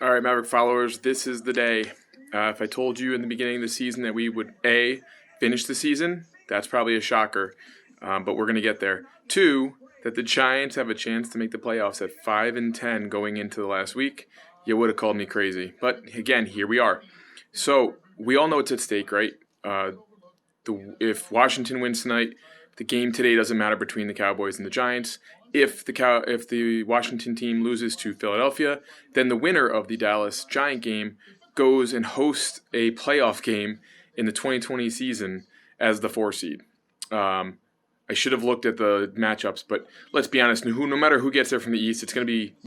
All right, Maverick followers, this is the day. If I told you in the beginning of the season that we would, A, finish the season, that's probably a shocker, but we're going to get there. Two, that the Giants have a chance to make the playoffs at 5-10 going into the last week, you would have called me crazy. But again, here we are. So we all know what's at stake, right? If Washington wins tonight, the game today doesn't matter between the Cowboys and the Giants. If the Washington team loses to Philadelphia, then the winner of the Dallas Giant game goes and hosts a playoff game in the 2020 season as the 4 seed. I should have looked at the matchups, but let's be honest. No matter who gets there from the East, we're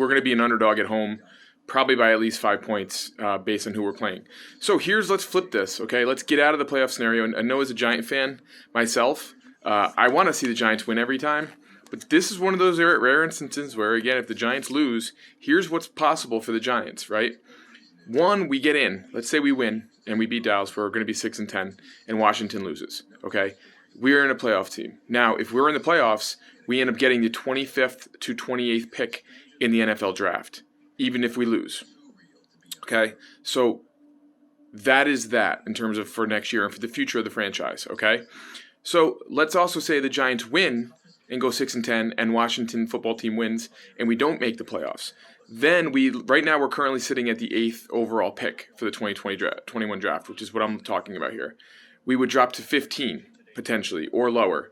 going to be an underdog at home, probably by at least 5 points based on who we're playing. So let's flip this, okay? Let's get out of the playoff scenario. And I know as a Giant fan myself, I want to see the Giants win every time. But this is one of those rare instances where, again, if the Giants lose, here's what's possible for the Giants, right? One, we get in. Let's say we win and we beat Dallas. We're going to be 6-10, and Washington loses, okay? We're in a playoff team. Now, if we're in the playoffs, we end up getting the 25th to 28th pick in the NFL draft, even if we lose, okay? So that is that in terms of for next year and for the future of the franchise, okay? So let's also say the Giants win and go 6-10, and Washington football team wins, and we don't make the playoffs. Then right now we're currently sitting at the 8th overall pick for the 2021 draft, which is what I'm talking about here. We would drop to 15 potentially or lower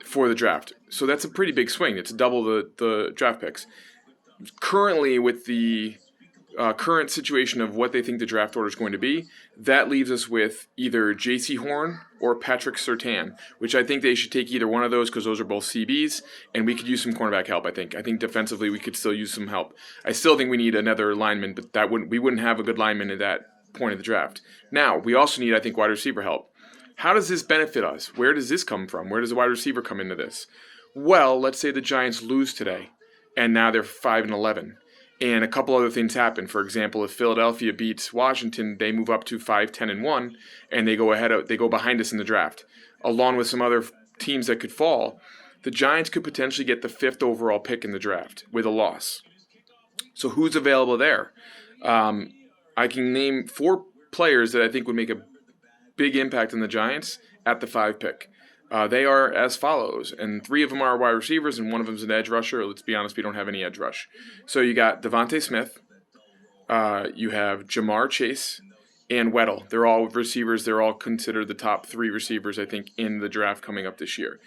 for the draft. So that's a pretty big swing. It's double the draft picks. Currently, with the current situation of what they think the draft order is going to be, that leaves us with either J.C. Horn or Patrick Surtain, which I think they should take either one of those because those are both CBs, and we could use some cornerback help, I think. I think defensively we could still use some help. I still think we need another lineman, but we wouldn't have a good lineman at that point of the draft. Now, we also need, I think, wide receiver help. How does this benefit us? Where does this come from? Where does the wide receiver come into this? Well, let's say the Giants lose today, and now they're 5-11. And a couple other things happen. For example, if Philadelphia beats Washington, they move up to 5-10-1, and they go behind us in the draft, along with some other teams that could fall. The Giants could potentially get the 5th overall pick in the draft with a loss. So who's available there? I can name 4 players that I think would make a big impact on the Giants at the 5 pick. They are as follows, and 3 of them are wide receivers, and 1 of them is an edge rusher. Let's be honest, we don't have any edge rush. So you got Devontae Smith, you have Jamar Chase, and Weddle. They're all receivers. They're all considered the top 3 receivers, I think, in the draft coming up this year.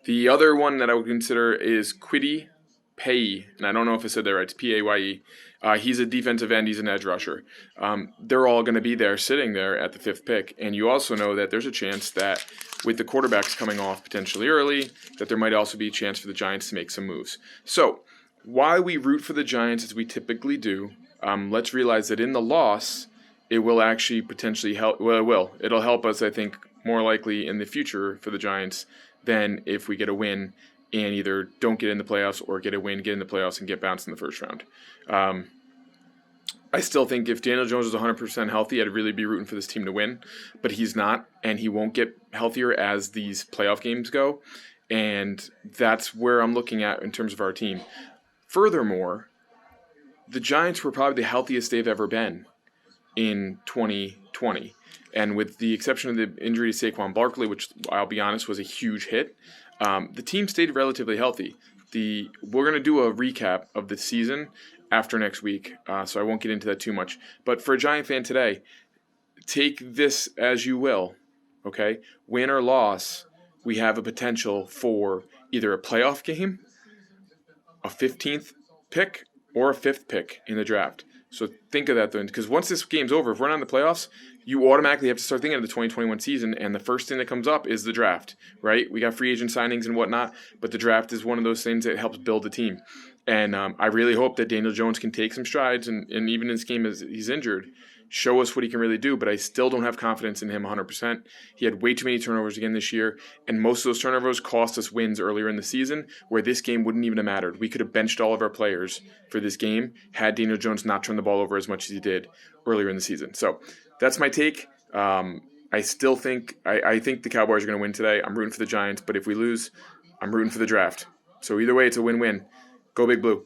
The other one that I would consider is Kwity Paye, and I don't know if I said that right. It's Paye. He's a defensive end. He's an edge rusher. They're all going to be there, sitting there at the 5th pick. And you also know that there's a chance that with the quarterbacks coming off potentially early, that there might also be a chance for the Giants to make some moves. So while we root for the Giants as we typically do, let's realize that in the loss, it will actually potentially help. Well, it will. It'll help us, I think, more likely in the future for the Giants than if we get a win and either don't get in the playoffs or get a win, get in the playoffs, and get bounced in the first round. I still think if Daniel Jones was 100% healthy, I'd really be rooting for this team to win. But he's not, and he won't get healthier as these playoff games go. And that's where I'm looking at in terms of our team. Furthermore, the Giants were probably the healthiest they've ever been in 2020. And with the exception of the injury to Saquon Barkley, which I'll be honest was a huge hit, the team stayed relatively healthy. We're going to do a recap of the season after next week, so I won't get into that too much. But for a Giant fan today, take this as you will, okay? Win or loss, we have a potential for either a playoff game, a 15th pick, or a 5th pick in the draft. So think of that then, because once this game's over, if we're not in the playoffs, you automatically have to start thinking of the 2021 season, and the first thing that comes up is the draft, right? We got free agent signings and whatnot, but the draft is one of those things that helps build the team. And I really hope that Daniel Jones can take some strides, and even in this game as he's injured, show us what he can really do, but I still don't have confidence in him 100%. He had way too many turnovers again this year, and most of those turnovers cost us wins earlier in the season, where this game wouldn't even have mattered. We could have benched all of our players for this game had Daniel Jones not turned the ball over as much as he did earlier in the season. So that's my take. I still think I think the Cowboys are going to win today. I'm rooting for the Giants, but if we lose, I'm rooting for the draft. So either way, it's a win-win. Go Big Blue.